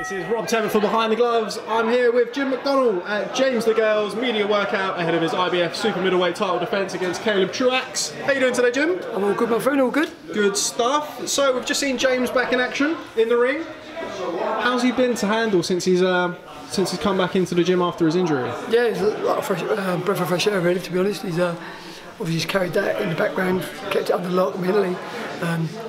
This is Rob Tebbutt from Behind the Gloves. I'm here with Jim Mcdonnell at James Degale's media workout ahead of his IBF super middleweight title defence against Caleb Truax. How you doing today, Jim? I'm all good, my friend, all good. Good stuff. So we've just seen James back in action in the ring. How's he been to handle since he's come back into the gym after his injury? Yeah, he's like a fresh, breath of fresh air, really, to be honest. He's obviously carried that in the background, kept it under lock mentally,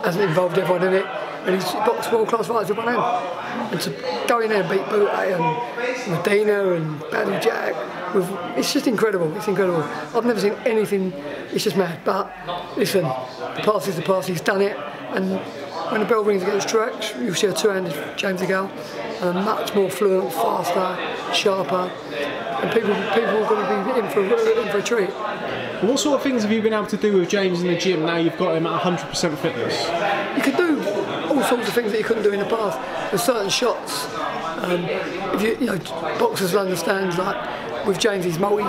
hasn't involved everyone in it, and he's boxed world-class fighters with one hand. And to go in there and beat Tebbutt and Medina and Battle Jack, it's just incredible, it's incredible. I've never seen anything, it's just mad. But listen, the past is the past, he's done it, and when the bell rings against Truax, you'll see a two-handed James Degale, and a much more fluent, faster, sharper, and people are going to be in for a treat. What sort of things have you been able to do with James in the gym now you've got him at 100% fitness? You can do all sorts of things that you couldn't do in the past. There's certain shots. If you know, boxers will understand, like with James, he's multi.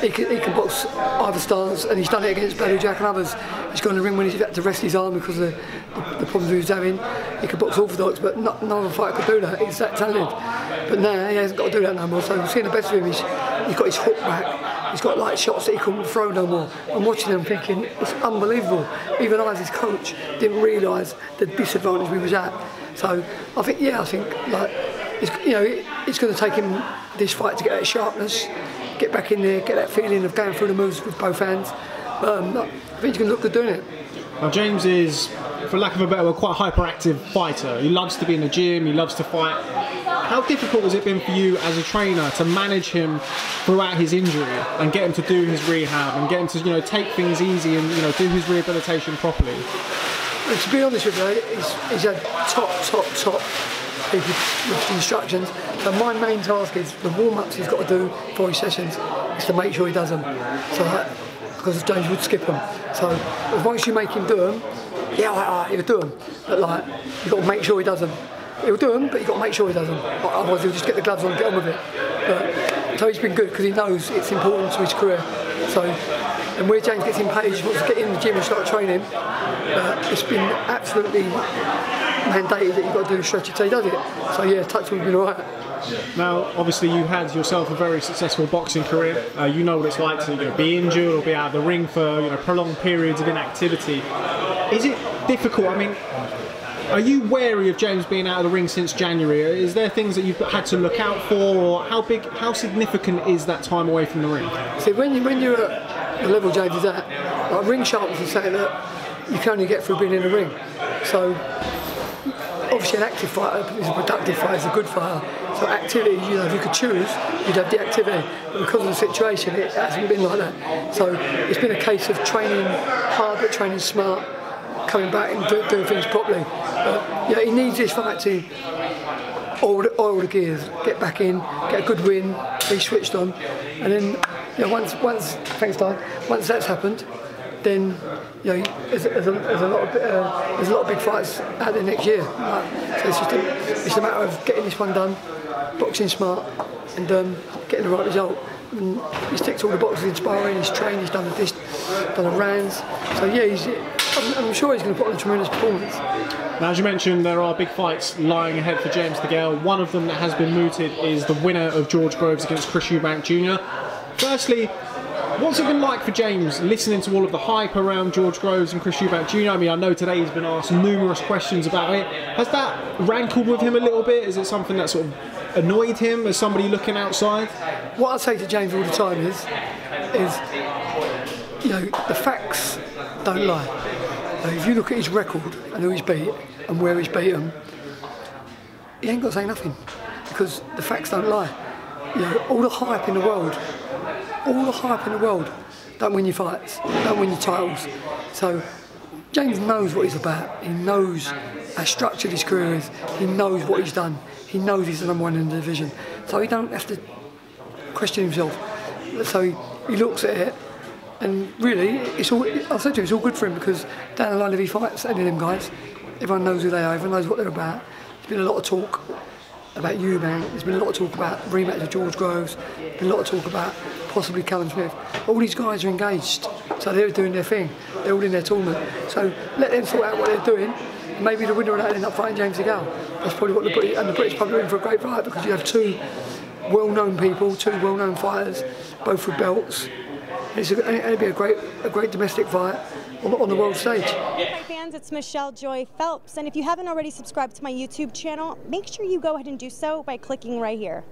He can box either stance, and he's done it against Battle Jack and others. He's gone in the ring when he's had to rest his arm because of the problems he was having. He could box orthodox, but none other fighter could do that. He's that talented. But now he hasn't got to do that no more. So we're seeing the best of him. He's got his hook back. He's got like shots that he couldn't throw no more. I'm watching him thinking, it's unbelievable. Even I, as his coach, didn't realise the disadvantage we was at. So I think like it's going to take him this fight to get that sharpness, get back in there, get that feeling of going through the moves with both hands. I think he's going to look good doing it. Now James is, for lack of a better word, quite a hyperactive fighter. He loves to be in the gym, he loves to fight. How difficult has it been for you as a trainer to manage him throughout his injury and get him to do his rehab and get him to take things easy and do his rehabilitation properly? Well, to be honest with you, he's had top people with instructions. So my main task is the warm-ups he's got to do for his sessions is to make sure he does them. So because James would skip them. So once you make him do them, he'll do them. But you've got to make sure he does them. He'll do them, but you've got to make sure he does them. Otherwise he'll just get the gloves on and get on with it. So he's been good because he knows it's important to his career. So, and where James gets in paid, he wants to get in the gym and start training. It's been absolutely mandated that you've got to do the stretch until he does it. So yeah, touch would have been alright. Now, obviously, you had yourself a very successful boxing career. You know what it's like to be injured or be out of the ring for prolonged periods of inactivity. Is it difficult? I mean, are you wary of James being out of the ring since January? Is there things that you've had to look out for, or how significant is that time away from the ring? See, when you're at the level James is at, like ring sharpness is saying that you can only get through being in the ring. So obviously an active fighter is a productive fighter, is a good fighter. So activity, if you could choose, you'd have the activity. But because of the situation, it hasn't been like that. So it's been a case of training hard but training smart, coming back and doing things properly. But he needs this fight to oil the gears, get back in, get a good win, be switched on, and then once that's happened, then there's a lot of big fights out there next year. So it's a matter of getting this one done, boxing smart, and getting the right result. And he's ticked all the boxes in sparring, he's trained, he's done the rounds. So yeah, I'm sure he's going to put on a tremendous performance. Now, as you mentioned, there are big fights lying ahead for James Degale. One of them that has been mooted is the winner of George Groves against Groves-Eubank Jr. Firstly, what's it been like for James listening to all of the hype around George Groves and Groves-Eubank Jr.? I mean, I know today he's been asked numerous questions about it. Has that rankled with him a little bit? Is it something that sort of annoyed him as somebody looking outside? What I say to James all the time is the facts don't lie. If you look at his record and who he's beat and where he's beat him, he ain't got to say nothing because the facts don't lie. All the hype in the world, don't win your fights, don't win your titles. So James knows what he's about. He knows how structured his career is. He knows what he's done. He knows he's the number one in the division. So he don't have to question himself. So he looks at it. And really, I said to you, it's all good for him because down the line, if he fights any of them guys, everyone knows who they are, everyone knows what they're about. There's been a lot of talk about Eubank, there's been a lot of talk about rematch with George Groves, there's been a lot of talk about possibly Callum Smith. All these guys are engaged, so they're doing their thing, they're all in their tournament. So let them sort out what they're doing, maybe the winner of that will end up fighting James Degale. That's probably what the British public are in for a great fight, because you have two well-known people, two well-known fighters, both with belts. It'll be a great domestic fight on the world stage. Hi fans, it's Michelle Joy Phelps, and if you haven't already subscribed to my YouTube channel, make sure you go ahead and do so by clicking right here.